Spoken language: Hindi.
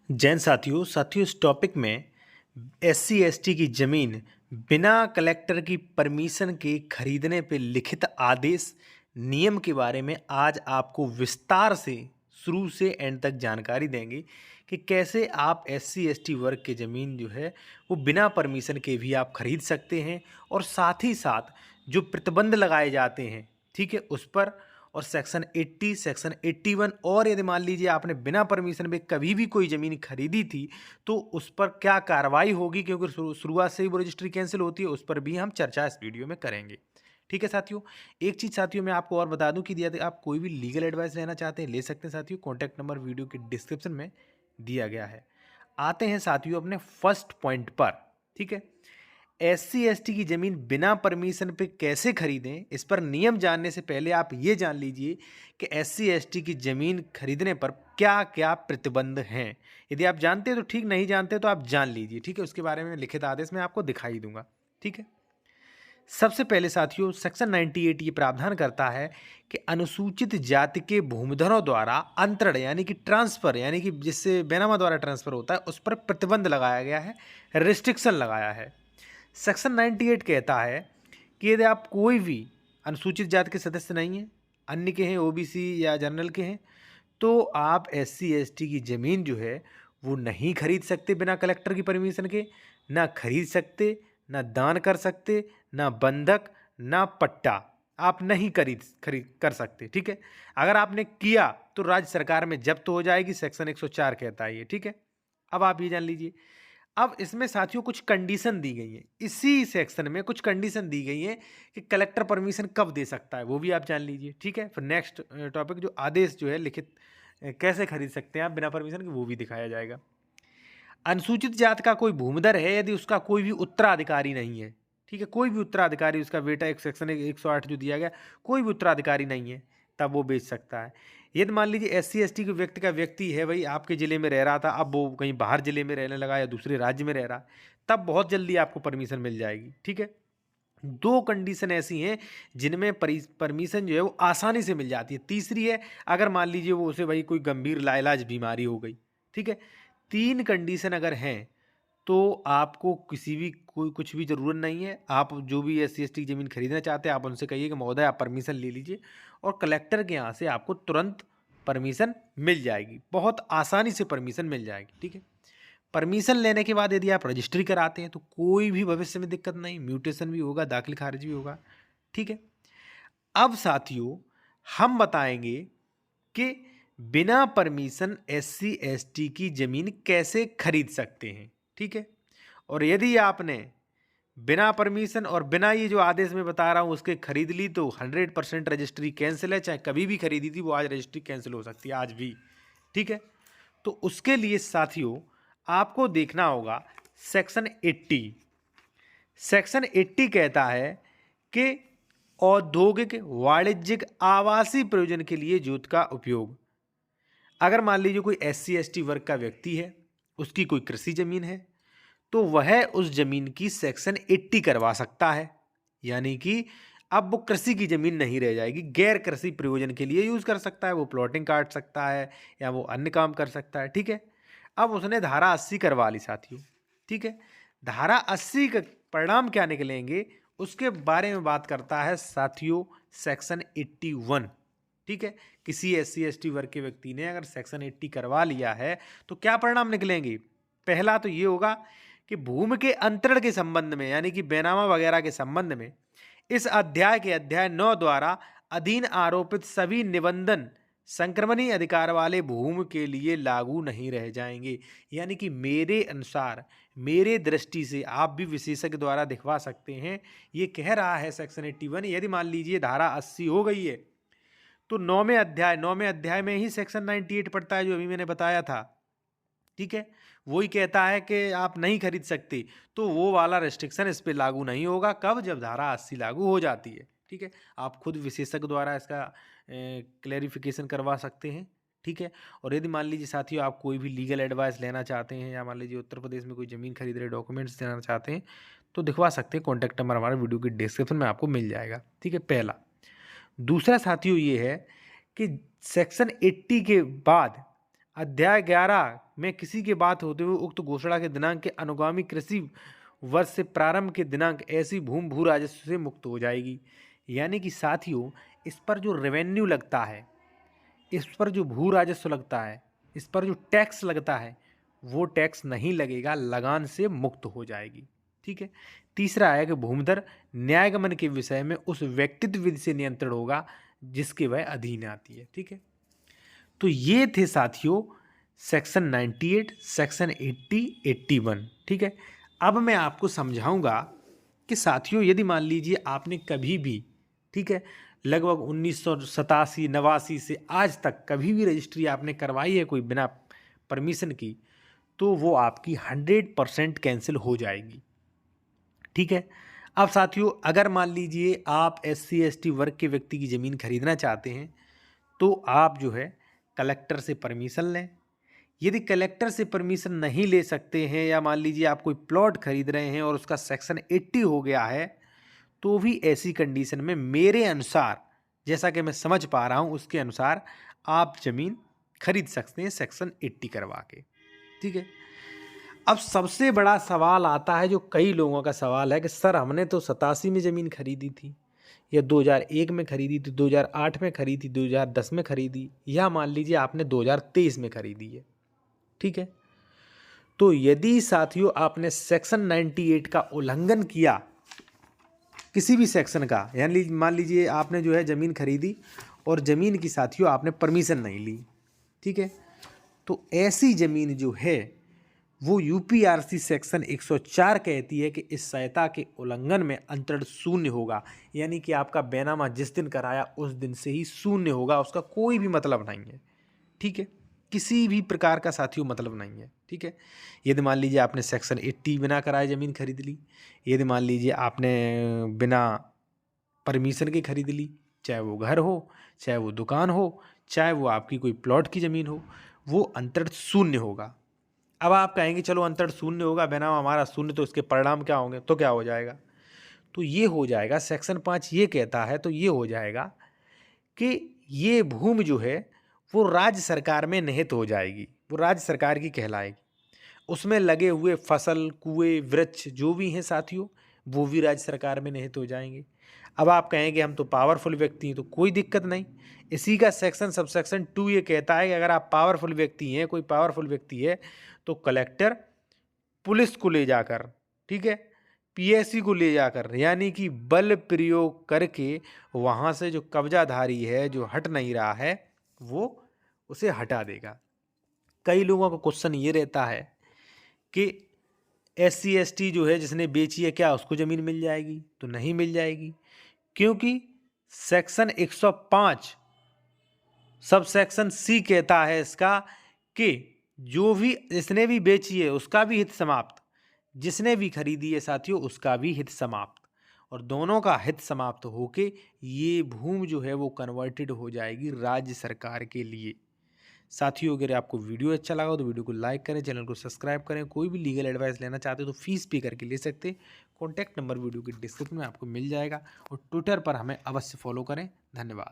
जैन साथियों इस टॉपिक में SC/ST की ज़मीन बिना कलेक्टर की परमिशन के खरीदने पे लिखित आदेश नियम के बारे में आज आपको विस्तार से शुरू से एंड तक जानकारी देंगे कि कैसे आप SC/ST वर्ग की ज़मीन जो है वो बिना परमिशन के भी आप खरीद सकते हैं और साथ ही साथ जो प्रतिबंध लगाए जाते हैं, ठीक है, उस पर और सेक्शन 80, सेक्शन 81 और यदि मान लीजिए आपने बिना परमिशन में कभी भी कोई ज़मीन खरीदी थी, तो उस पर क्या कार्रवाई होगी क्योंकि शुरुआत से ही वो रजिस्ट्री कैंसिल होती है, उस पर भी हम चर्चा इस वीडियो में करेंगे। ठीक है साथियों, एक चीज़ साथियों मैं आपको और बता दूं कि यदि आप कोई भी लीगल एडवाइस लेना चाहते हैं, ले सकते हैं साथियों। कॉन्टैक्ट नंबर वीडियो के डिस्क्रिप्शन में दिया गया है। आते हैं साथियों अपने फर्स्ट पॉइंट पर। ठीक है, SC/ST की ज़मीन बिना परमिशन पे कैसे खरीदें, इस पर नियम जानने से पहले आप ये जान लीजिए कि SC/ST की ज़मीन खरीदने पर क्या क्या प्रतिबंध हैं। यदि आप जानते हैं तो ठीक, नहीं जानते तो आप जान लीजिए। ठीक है, उसके बारे में लिखित आदेश में आपको दिखाई दूंगा। ठीक है, सबसे पहले साथियों सेक्शन 98 ये प्रावधान करता है कि अनुसूचित जाति के भूमिधरों द्वारा अंतरण यानी कि ट्रांसफ़र, यानी कि जिससे बेनामा द्वारा ट्रांसफ़र होता है, उस पर प्रतिबंध लगाया गया है, रिस्ट्रिक्शन लगाया है। सेक्शन 98 कहता है कि यदि आप कोई भी अनुसूचित जाति के सदस्य नहीं हैं, अन्य के हैं, OBC या जनरल के हैं, तो आप SC/ST की ज़मीन जो है वो नहीं खरीद सकते बिना कलेक्टर की परमिशन के। ना खरीद सकते, ना दान कर सकते, ना बंधक, ना पट्टा। आप नहीं खरीद खरीद कर सकते। ठीक है, अगर आपने किया तो राज्य सरकार में जब्त हो जाएगी, सेक्शन 104 कहता है ये। ठीक है, अब आप ये जान लीजिए। अब इसमें साथियों कुछ कंडीशन दी गई हैं, इसी सेक्शन में कुछ कंडीशन दी गई हैं कि कलेक्टर परमिशन कब दे सकता है, वो भी आप जान लीजिए। ठीक है, फिर नेक्स्ट टॉपिक जो आदेश जो है लिखित कैसे खरीद सकते हैं आप बिना परमिशन के, वो भी दिखाया जाएगा। अनुसूचित जाति का कोई भूमिधर है यदि उसका कोई भी उत्तराधिकारी नहीं है, ठीक है, कोई भी उत्तराधिकारी, उसका बेटा, एक सेक्शन 108 जो दिया गया, कोई भी उत्तराधिकारी नहीं है, तब वो बेच सकता है। यदि मान लीजिए SC/ST के व्यक्ति है, भाई आपके ज़िले में रह रहा था, अब वो कहीं बाहर ज़िले में रहने लगा या दूसरे राज्य में रह रहा, तब बहुत जल्दी आपको परमिशन मिल जाएगी। ठीक है, दो कंडीशन ऐसी हैं जिनमें परमिशन जो है वो आसानी से मिल जाती है। तीसरी है, अगर मान लीजिए वो उसे भाई कोई गंभीर लाइलाज बीमारी हो गई। ठीक है, तीन कंडीशन अगर हैं तो आपको किसी भी कोई कुछ भी ज़रूरत नहीं है। आप जो भी SC/ST की ज़मीन खरीदना चाहते हैं, आप उनसे कहिए कि महोदय आप परमिशन ले लीजिए, और कलेक्टर के यहाँ से आपको तुरंत परमिशन मिल जाएगी, बहुत आसानी से परमिशन मिल जाएगी। ठीक है, परमिशन लेने के बाद यदि आप रजिस्ट्री कराते हैं तो कोई भी भविष्य में दिक्कत नहीं, म्यूटेशन भी होगा, दाखिल खारिज भी होगा। ठीक है, अब साथियों हम बताएंगे कि बिना परमिशन SC/ST की ज़मीन कैसे खरीद सकते हैं। ठीक है, और यदि आपने बिना परमिशन और बिना ये जो आदेश में बता रहा हूँ उसके खरीद ली तो 100% रजिस्ट्री कैंसिल है। चाहे कभी भी खरीदी थी, वो आज रजिस्ट्री कैंसिल हो सकती है, आज भी। ठीक है, तो उसके लिए साथियों आपको देखना होगा सेक्शन 80। सेक्शन 80 कहता है कि औद्योगिक, वाणिज्यिक, आवासीय प्रयोजन के लिए जोत का उपयोग। अगर मान लीजिए कोई SC/ST वर्ग का व्यक्ति है, उसकी कोई कृषि जमीन है, तो वह उस जमीन की सेक्शन 80 करवा सकता है, यानी कि अब वो कृषि की जमीन नहीं रह जाएगी, गैर कृषि प्रयोजन के लिए यूज कर सकता है, वो प्लॉटिंग काट सकता है या वो अन्य काम कर सकता है। ठीक है, अब उसने धारा 80 करवा ली साथियों। ठीक है, धारा 80 का परिणाम क्या निकलेंगे उसके बारे में बात करता है साथियों सेक्शन 81। ठीक है, किसी SC/ST वर्ग के व्यक्ति ने अगर सेक्शन 80 करवा लिया है तो क्या परिणाम निकलेंगे। पहला तो ये होगा कि भूमि के अंतरण के संबंध में, यानी कि बेनामा वगैरह के संबंध में, इस अध्याय के अध्याय 9 द्वारा अधीन आरोपित सभी निबंधन संक्रमणीय अधिकार वाले भूमि के लिए लागू नहीं रह जाएंगे। यानी कि मेरे अनुसार, मेरे दृष्टि से, आप भी विशेषज्ञ द्वारा दिखवा सकते हैं, ये कह रहा है सेक्शन 81, यदि मान लीजिए धारा 80 हो गई है तो 9वें अध्याय में ही सेक्शन 98 पड़ता है जो अभी मैंने बताया था। ठीक है, वही कहता है कि आप नहीं खरीद सकते, तो वो वाला रेस्ट्रिक्शन इस पे लागू नहीं होगा। कब? जब धारा 80 लागू हो जाती है। ठीक है, आप खुद विशेषज्ञ द्वारा इसका क्लेरिफिकेशन करवा सकते हैं। ठीक है, और यदि मान लीजिए साथियों आप कोई भी लीगल एडवाइस लेना चाहते हैं, या मान लीजिए उत्तर प्रदेश में कोई ज़मीन खरीद रहे, डॉक्यूमेंट्स देना चाहते हैं, तो दिखवा सकते हैं। कॉन्टैक्ट नंबर हमारे वीडियो के डिस्क्रिप्शन में आपको मिल जाएगा। ठीक है, पहला। दूसरा साथियों ये है कि सेक्शन 80 के बाद अध्याय 11 में किसी की बात होते हुए उक्त घोषणा के दिनांक के अनुगामी कृषि वर्ष से प्रारंभ के दिनांक ऐसी भूमि भू राजस्व से मुक्त हो जाएगी। यानी कि साथियों, इस पर जो रेवेन्यू लगता है, इस पर जो भू राजस्व लगता है, इस पर जो टैक्स लगता है, वो टैक्स नहीं लगेगा, लगान से मुक्त हो जाएगी। ठीक है। तीसरा है कि भूमिधर न्यायगमन के विषय में उस व्यक्तित्व विधि से नियंत्रण होगा जिसके वह अधीन आती है। ठीक है। तो ये थे साथियों सेक्शन 98, सेक्शन 80, 81। ठीक है। अब मैं आपको समझाऊंगा कि साथियों, यदि मान लीजिए आपने कभी भी, ठीक है, लगभग 1987, 89 से आज तक कभी भी रजिस्ट्री आपने करवाई है कोई बिना परमिशन की, तो वो आपकी 100% कैंसिल हो जाएगी। ठीक है। अब साथियों, अगर मान लीजिए आप SC ST वर्ग के व्यक्ति की ज़मीन खरीदना चाहते हैं, तो आप जो है कलेक्टर से परमिशन लें। यदि कलेक्टर से परमिशन नहीं ले सकते हैं, या मान लीजिए आप कोई प्लॉट खरीद रहे हैं और उसका सेक्शन 80 हो गया है, तो भी ऐसी कंडीशन में मेरे अनुसार, जैसा कि मैं समझ पा रहा हूं, उसके अनुसार आप ज़मीन खरीद सकते हैं सेक्शन 80 करवा के। ठीक है। अब सबसे बड़ा सवाल आता है, जो कई लोगों का सवाल है कि सर हमने तो 87 में ज़मीन खरीदी थी, या 2001 में खरीदी थी, 2008 में खरीदी, 2010 में खरीदी, या मान लीजिए आपने 2023 में खरीदी है। ठीक है। तो यदि साथियों आपने सेक्शन 98 का उल्लंघन किया, किसी भी सेक्शन का, यानी मान लीजिए आपने जो है ज़मीन खरीदी और ज़मीन की साथियों आपने परमिशन नहीं ली, ठीक है, तो ऐसी ज़मीन जो है वो UPRC सेक्शन 104 कहती है कि इस संहिता के उल्लंघन में अंतरण शून्य होगा। यानी कि आपका बैनामा जिस दिन कराया उस दिन से ही शून्य होगा, उसका कोई भी मतलब नहीं है। ठीक है। किसी भी प्रकार का साथियों मतलब नहीं है। ठीक है। यदि मान लीजिए आपने सेक्शन 80 बिना कराए ज़मीन खरीद ली, यदि मान लीजिए आपने बिना परमिशन के खरीद ली, चाहे वो घर हो, चाहे वो दुकान हो, चाहे वो आपकी कोई प्लॉट की ज़मीन हो, वो अंतरण शून्य होगा। अब आप कहेंगे चलो अंतरण शून्य होगा, बैनामा हमारा शून्य, तो इसके परिणाम क्या होंगे, तो क्या हो जाएगा, तो ये हो जाएगा, सेक्शन 5 ये कहता है, तो ये हो जाएगा कि ये भूमि जो है वो राज्य सरकार में निहित हो जाएगी, वो राज्य सरकार की कहलाएगी। उसमें लगे हुए फसल, कुएं, वृक्ष जो भी हैं साथियों, वो भी राज्य सरकार में निहित हो जाएंगे। अब आप कहेंगे हम तो पावरफुल व्यक्ति हैं, तो कोई दिक्कत नहीं। इसी का सेक्शन सबसेक्शन 2 ये कहता है कि अगर आप पावरफुल व्यक्ति हैं, कोई पावरफुल व्यक्ति है, तो कलेक्टर पुलिस को ले जाकर, ठीक है, PSC को ले जाकर, यानी कि बल प्रयोग करके वहाँ से जो कब्जाधारी है, जो हट नहीं रहा है, वो उसे हटा देगा। कई लोगों का क्वेश्चन ये रहता है कि SC ST जो है जिसने बेची है, क्या उसको ज़मीन मिल जाएगी, तो नहीं मिल जाएगी, क्योंकि सेक्शन 105 सब सेक्शन C कहता है इसका कि जो भी जिसने भी बेची है उसका भी हित समाप्त, जिसने भी खरीदी है साथियों उसका भी हित समाप्त, और दोनों का हित समाप्त होके ये भूमि जो है वो कन्वर्टेड हो जाएगी राज्य सरकार के लिए। साथियों, अगर आपको वीडियो अच्छा लगा हो तो वीडियो को लाइक करें, चैनल को सब्सक्राइब करें। कोई भी लीगल एडवाइस लेना चाहते हो तो फीस पे करके ले सकते हैं। कॉन्टैक्ट नंबर वीडियो के डिस्क्रिप्शन में आपको मिल जाएगा, और ट्विटर पर हमें अवश्य फॉलो करें। धन्यवाद।